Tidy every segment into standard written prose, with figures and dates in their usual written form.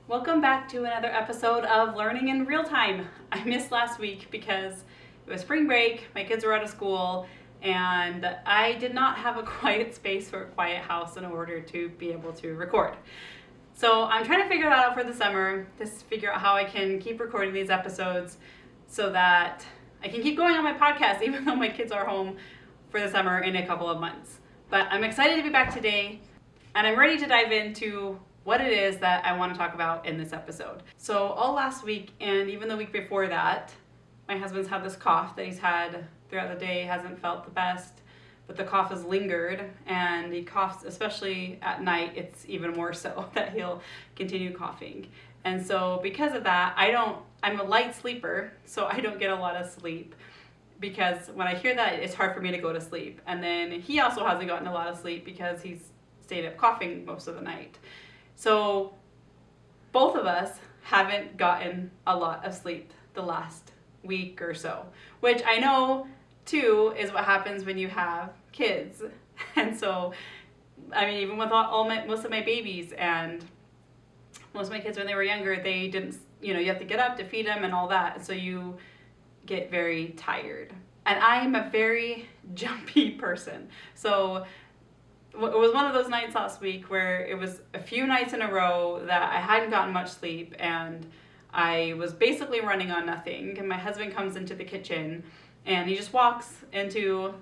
Welcome back to another episode of Learning in Real Time. I missed last week because it was spring break, my kids were out of school, and I did not have a quiet space or a quiet house in order to be able to record. So I'm trying to figure that out for the summer, just figure out how I can keep recording these episodes so that I can keep going on my podcast even though my kids are home for the summer in a couple of months. But I'm excited to be back today, and I'm ready to dive into what it is that I want to talk about in this episode. So all last week and even the week before that, my husband's had this cough that he's had throughout the day, hasn't felt the best, but the cough has lingered, and he coughs, especially at night, it's even more so that he'll continue coughing. And so because of that, I'm a light sleeper, so I don't get a lot of sleep, because when I hear that, it's hard for me to go to sleep. And then he also hasn't gotten a lot of sleep because he's stayed up coughing most of the night. So both of us haven't gotten a lot of sleep the last week or so, which I know too is what happens when you have kids. And so, I mean, even with most of my babies and most of my kids when they were younger, they didn't, you have to get up to feed them and all that. And so you get very tired. And I'm a very jumpy person. So it was one of those nights last week where it was a few nights in a row that I hadn't gotten much sleep and I was basically running on nothing. And my husband comes into the kitchen and he just walks into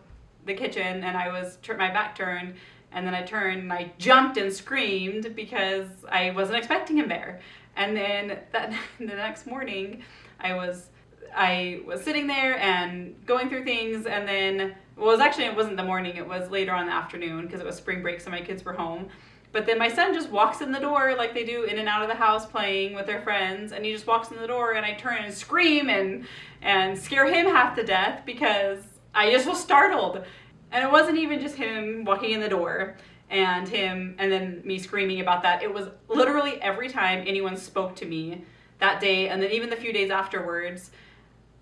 the kitchen, and I was my back turned, and then I turned and I jumped and screamed because I wasn't expecting him there. And then the next morning I was sitting there and going through things, and then, it wasn't the morning, it was later on in the afternoon because it was spring break, so my kids were home. But then my son just walks in the door like they do in and out of the house playing with their friends, and he just walks in the door, and I turn and scream and scare him half to death because I just was startled. And it wasn't even just him walking in the door and then me screaming about that. It was literally every time anyone spoke to me that day, and then even the few days afterwards,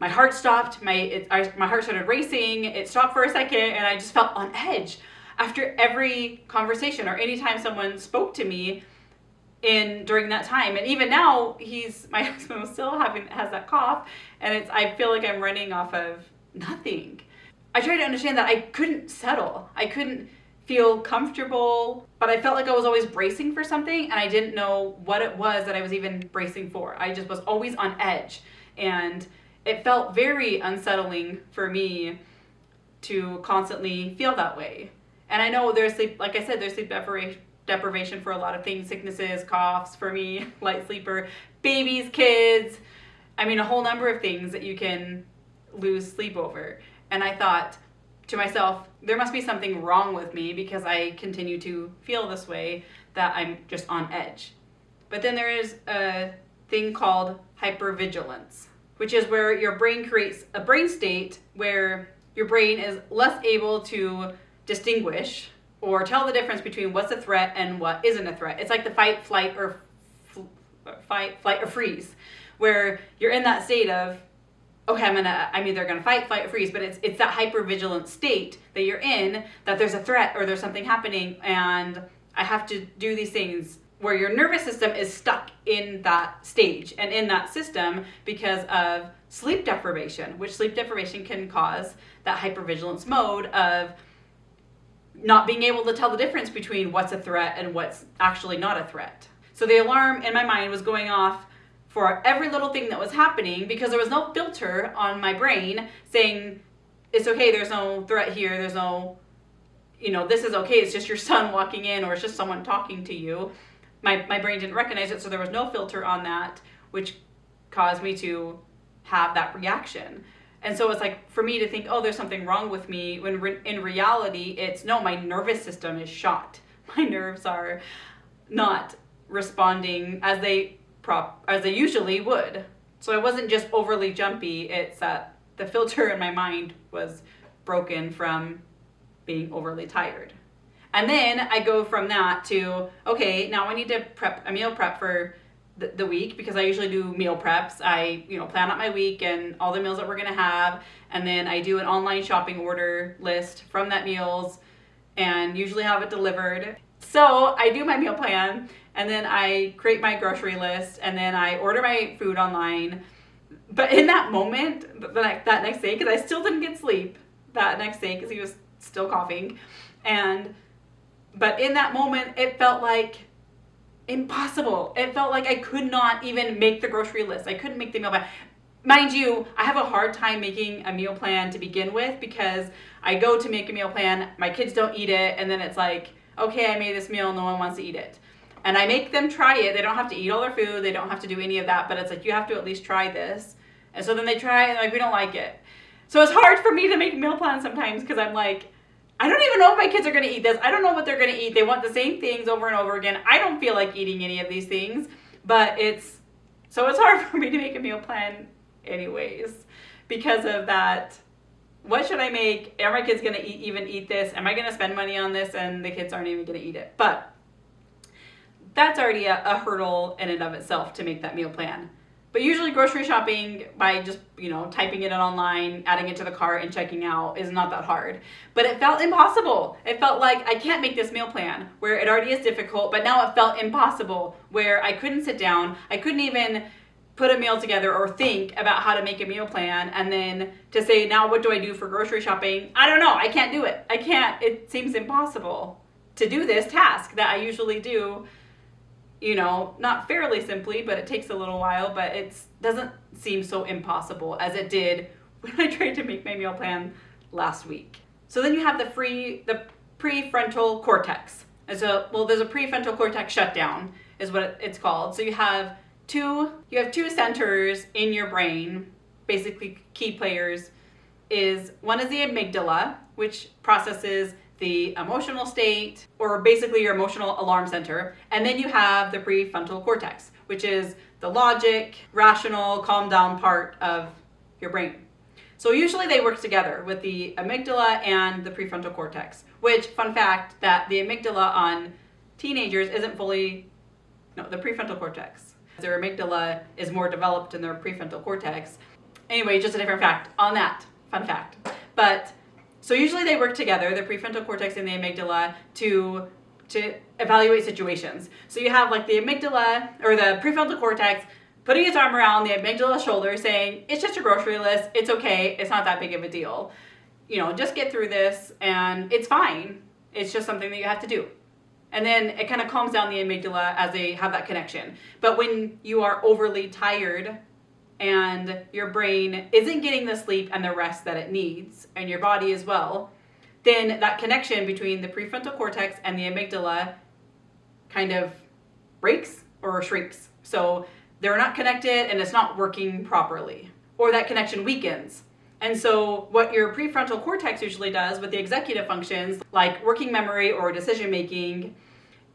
my heart stopped, my heart started racing, it stopped for a second, and I just felt on edge after every conversation or anytime someone spoke to me during that time. And even now, my husband still has that cough, and I feel like I'm running off of nothing. I tried to understand that I couldn't settle. I couldn't feel comfortable, but I felt like I was always bracing for something, and I didn't know what it was that I was even bracing for. I just was always on edge, and it felt very unsettling for me to constantly feel that way. And I know there's sleep deprivation for a lot of things, sicknesses, coughs for me, light sleeper, babies, kids. I mean, a whole number of things that you can lose sleep over. And I thought to myself, there must be something wrong with me because I continue to feel this way, that I'm just on edge. But then there is a thing called hypervigilance, which is where your brain creates a brain state where your brain is less able to distinguish or tell the difference between what's a threat and what isn't a threat. It's like the fight, flight, or freeze, where you're in that state of, okay, I'm either gonna fight, flight, or freeze, but it's that hypervigilant state that you're in, that there's a threat or there's something happening, and I have to do these things, where your nervous system is stuck in that stage and in that system because of sleep deprivation, which sleep deprivation can cause that hypervigilance mode of not being able to tell the difference between what's a threat and what's actually not a threat. So the alarm in my mind was going off for every little thing that was happening because there was no filter on my brain saying, it's okay, there's no threat here, there's no, this is okay, it's just your son walking in, or it's just someone talking to you. My brain didn't recognize it, so there was no filter on that, which caused me to have that reaction. And so it's like, for me to think, there's something wrong with me, when in reality, it's, no, my nervous system is shot. My nerves are not responding as they usually would. So I wasn't just overly jumpy, it's that the filter in my mind was broken from being overly tired. And then I go from that to, okay, now I need to meal prep for the week, because I usually do meal preps. I, plan out my week and all the meals that we're going to have. And then I do an online shopping order list from that meals and usually have it delivered. So I do my meal plan, and then I create my grocery list, and then I order my food online. But in that moment, that next day, because I still didn't get sleep that next day because he was still coughing, but in that moment, it felt like impossible. It felt like I could not even make the grocery list. I couldn't make the meal plan. Mind you, I have a hard time making a meal plan to begin with because I go to make a meal plan, my kids don't eat it, and then it's like, okay, I made this meal, no one wants to eat it. And I make them try it. They don't have to eat all their food, they don't have to do any of that, but it's like, you have to at least try this. And so then they try it, and like, we don't like it. So it's hard for me to make meal plans sometimes because I'm like, I don't even know if my kids are going to eat this. I don't know what they're going to eat. They want the same things over and over again. I don't feel like eating any of these things, but it's hard for me to make a meal plan anyways because of that. What should I make? Are my kids going to even eat this? Am I going to spend money on this and the kids aren't even going to eat it? But that's already a hurdle in and of itself to make that meal plan. But usually grocery shopping by just, typing it in online, adding it to the cart and checking out is not that hard. But it felt impossible. It felt like I can't make this meal plan where it already is difficult, but now it felt impossible where I couldn't sit down. I couldn't even put a meal together or think about how to make a meal plan. And then to say, now what do I do for grocery shopping? I don't know. I can't do it. I can't. It seems impossible to do this task that I usually do. Not fairly simply, but it takes a little while, but it doesn't seem so impossible as it did when I tried to make my meal plan last week. So then you have the prefrontal cortex. And so, there's a prefrontal cortex shutdown is what it's called. So you have two centers in your brain, basically key players. One is the amygdala, which processes the emotional state, or basically your emotional alarm center. And then you have the prefrontal cortex, which is the logic, rational, calm down part of your brain. So usually they work together with the amygdala and the prefrontal cortex, which, fun fact, that the amygdala on teenagers isn't the prefrontal cortex. Their amygdala is more developed in their prefrontal cortex. Anyway, just a different fact on that, fun fact. But so usually they work together, the prefrontal cortex and the amygdala, to evaluate situations. So you have like the amygdala or the prefrontal cortex putting its arm around the amygdala's shoulder saying, it's just a grocery list, it's okay, it's not that big of a deal. Just get through this and it's fine. It's just something that you have to do. And then it kind of calms down the amygdala as they have that connection. But when you are overly tired and your brain isn't getting the sleep and the rest that it needs, and your body as well, then that connection between the prefrontal cortex and the amygdala kind of breaks or shrinks. So they're not connected and it's not working properly, or that connection weakens. And so what your prefrontal cortex usually does with the executive functions, like working memory or decision making,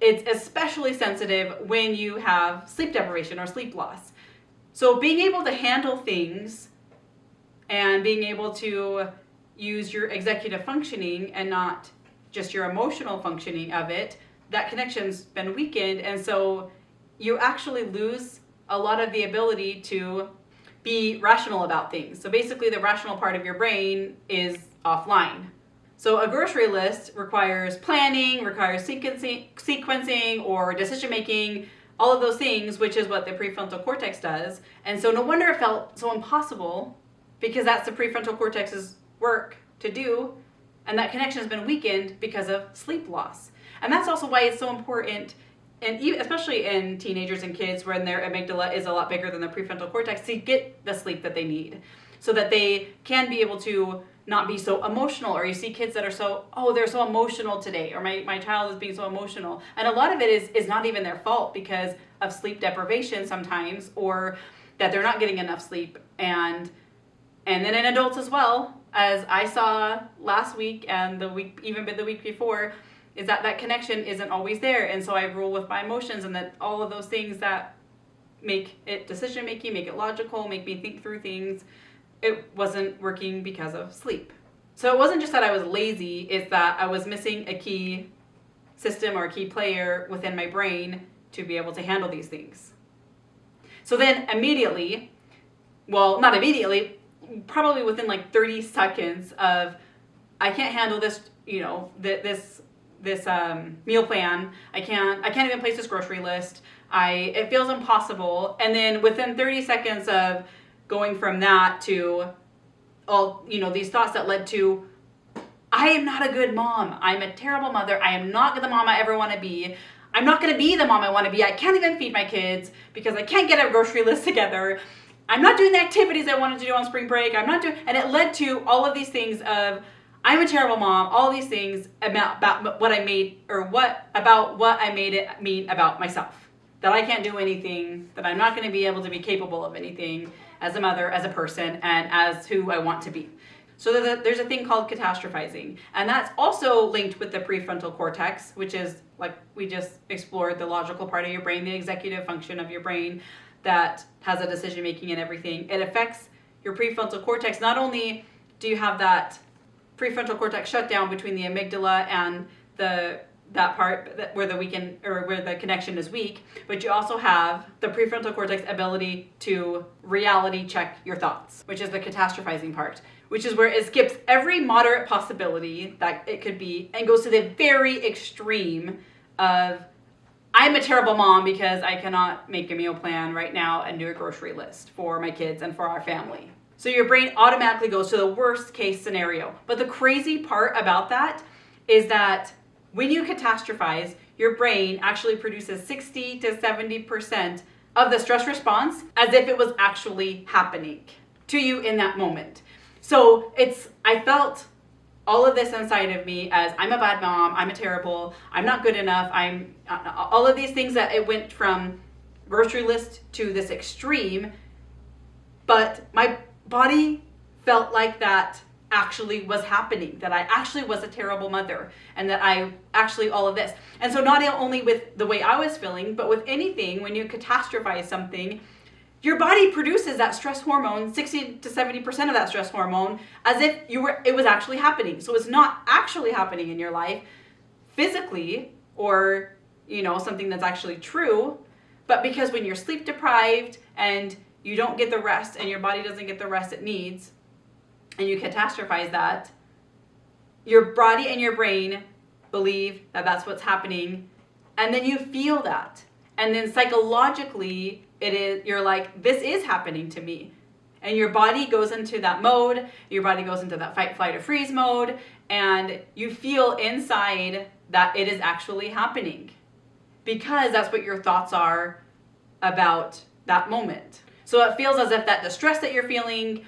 it's especially sensitive when you have sleep deprivation or sleep loss. So being able to handle things and being able to use your executive functioning and not just your emotional functioning of it, that connection's been weakened. And so you actually lose a lot of the ability to be rational about things. So basically the rational part of your brain is offline. So a grocery list requires planning, requires sequencing or decision making, all of those things, which is what the prefrontal cortex does. And so no wonder it felt so impossible, because that's the prefrontal cortex's work to do, and that connection has been weakened because of sleep loss. And that's also why it's so important, and especially in teenagers and kids when their amygdala is a lot bigger than the prefrontal cortex, to get the sleep that they need so that they can be able to not be so emotional. Or you see kids that are they're so emotional today, or my child is being so emotional. And a lot of it is not even their fault because of sleep deprivation sometimes, or that they're not getting enough sleep. And then in adults as well, as I saw last week and the week before, is that connection isn't always there. And so I rule with my emotions, and that all of those things that make it decision making, make it logical, make me think through things, it wasn't working because of sleep. So it wasn't just that I was lazy, it's that I was missing a key system or a key player within my brain to be able to handle these things. So then immediately, not immediately, probably within like 30 seconds of, I can't handle this, meal plan. I can't even place this grocery list. It feels impossible. And then within 30 seconds of going from that to all, these thoughts that led to, I am not a good mom. I'm a terrible mother. I am not the mom I ever want to be. I'm not going to be the mom I want to be. I can't even feed my kids because I can't get a grocery list together. I'm not doing the activities I wanted to do on spring break. And it led to all of these things of, I'm a terrible mom, all these things about what I made, or what I made it mean about myself. That I can't do anything, that I'm not going to be able to be capable of anything as a mother, as a person, and as who I want to be. So there's a thing called catastrophizing. And that's also linked with the prefrontal cortex, which is, like we just explored, the logical part of your brain, the executive function of your brain that has a decision making and everything. It affects your prefrontal cortex. Not only do you have that prefrontal cortex shutdown between the amygdala and that part where the connection is weak, but you also have the prefrontal cortex ability to reality check your thoughts, which is the catastrophizing part, which is where it skips every moderate possibility that it could be and goes to the very extreme of, I'm a terrible mom because I cannot make a meal plan right now and do a grocery list for my kids and for our family. So your brain automatically goes to the worst case scenario. But the crazy part about that is that when you catastrophize, your brain actually produces 60 to 70% of the stress response as if it was actually happening to you in that moment. So I felt all of this inside of me as, I'm a bad mom, I'm I'm not good enough, all of these things that it went from grocery list to this extreme, but my body felt like that actually was happening, that I actually was a terrible mother, and that I actually all of this. And so not only with the way I was feeling, but with anything, when you catastrophize something, your body produces that stress hormone, 60 to 70% of that stress hormone, as if it was actually happening. So it's not actually happening in your life physically, or something that's actually true, but because when you're sleep deprived and you don't get the rest and your body doesn't get the rest it needs, and you catastrophize that, your body and your brain believe that that's what's happening, and then you feel that. And then psychologically, you're like, this is happening to me. And your body goes into that mode, your body goes into that fight, flight, or freeze mode, and you feel inside that it is actually happening. Because that's what your thoughts are about that moment. So it feels as if that distress that you're feeling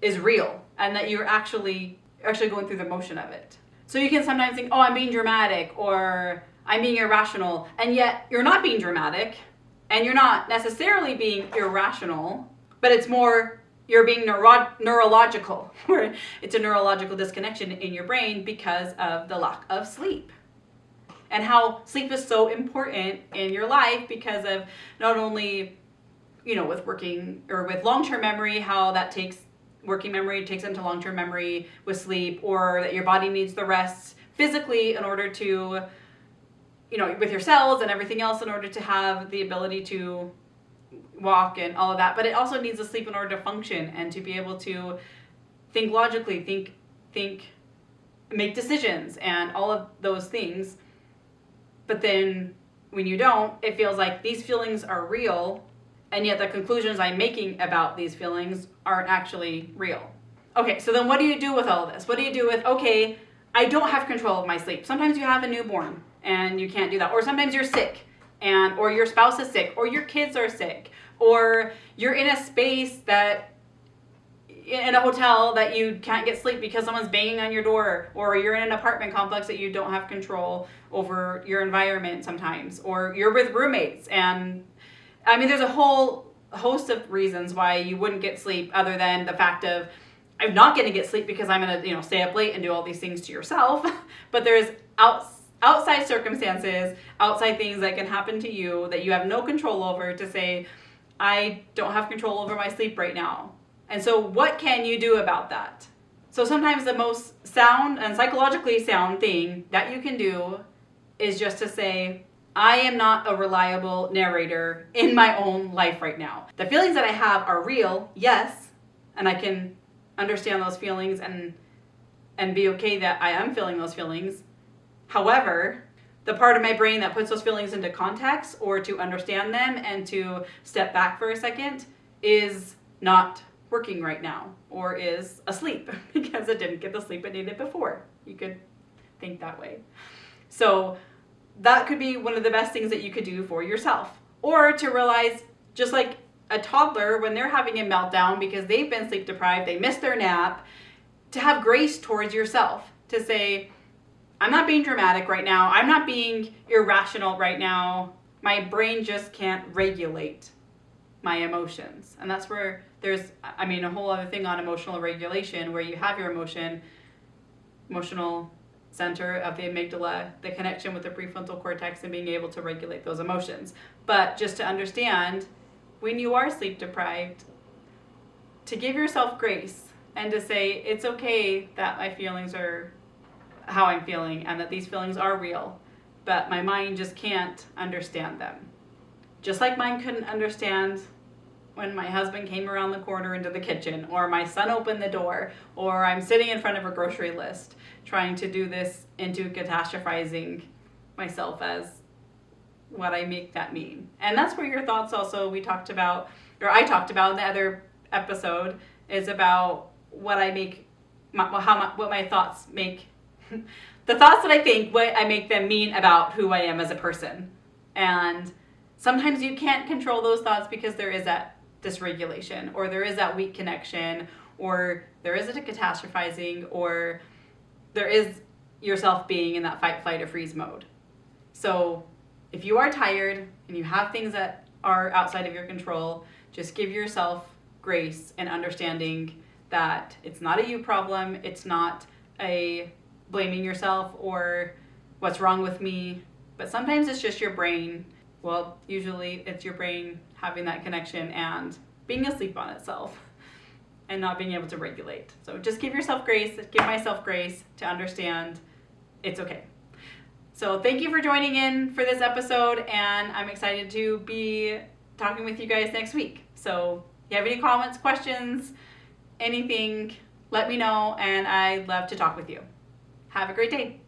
is real, and that you're actually going through the motion of it. So you can sometimes think, oh, I'm being dramatic, or I'm being irrational, and yet you're not being dramatic, and you're not necessarily being irrational, but it's more you're being neurological, where it's a neurological disconnection in your brain because of the lack of sleep. And how sleep is so important in your life because of not only, with working or with long-term memory, how that working memory takes into long-term memory with sleep, or that your body needs the rest physically in order to, with your cells and everything else in order to have the ability to walk and all of that. But it also needs the sleep in order to function and to be able to think logically, make decisions and all of those things. But then when you don't, it feels like these feelings are real, and yet the conclusions I'm making about these feelings aren't actually real. Okay, so then what do you do with all of this? What do you do with, okay, I don't have control of my sleep. Sometimes you have a newborn and you can't do that. Or sometimes you're sick, or your spouse is sick, or your kids are sick, or you're in a space in a hotel that you can't get sleep because someone's banging on your door, or you're in an apartment complex that you don't have control over your environment sometimes, or you're with roommates. And there's a whole host of reasons why you wouldn't get sleep, other than the fact of, I'm not going to get sleep because I'm going to, stay up late and do all these things to yourself. But there's outside circumstances, outside things that can happen to you that you have no control over, to say, I don't have control over my sleep right now. And so what can you do about that? So sometimes the most sound and psychologically sound thing that you can do is just to say, I am not a reliable narrator in my own life right now. The feelings that I have are real, yes, and I can understand those feelings and be okay that I am feeling those feelings. However, the part of my brain that puts those feelings into context or to understand them and to step back for a second is not working right now, or is asleep because it didn't get the sleep it needed before. You could think that way. So that could be one of the best things that you could do for yourself. Or to realize, just like a toddler, when they're having a meltdown because they've been sleep deprived, they missed their nap, to have grace towards yourself, to say, I'm not being dramatic right now, I'm not being irrational right now, my brain just can't regulate my emotions. And that's where there's, a whole other thing on emotional regulation, where you have your emotional center of the amygdala, the connection with the prefrontal cortex, and being able to regulate those emotions. But just to understand, when you are sleep deprived, to give yourself grace and to say, it's okay that my feelings are how I'm feeling and that these feelings are real, but my mind just can't understand them. Just like mine couldn't understand when my husband came around the corner into the kitchen, or my son opened the door, or I'm sitting in front of a grocery list trying to do this into catastrophizing myself as what I make that mean. And that's where your thoughts also, I talked about in the other episode, is about what I make, what my thoughts make, the thoughts that I think, what I make them mean about who I am as a person. And sometimes you can't control those thoughts because there is that dysregulation, or there is that weak connection, or there is a catastrophizing, or there is yourself being in that fight, flight, or freeze mode. So if you are tired and you have things that are outside of your control, just give yourself grace and understanding that it's not a you problem, it's not a blaming yourself or what's wrong with me, but sometimes it's just your brain. Well, usually it's your brain having that connection and being asleep on itself and not being able to regulate. So just give yourself grace, give myself grace to understand it's okay. So thank you for joining in for this episode, and I'm excited to be talking with you guys next week. So if you have any comments, questions, anything, let me know, and I'd love to talk with you. Have a great day.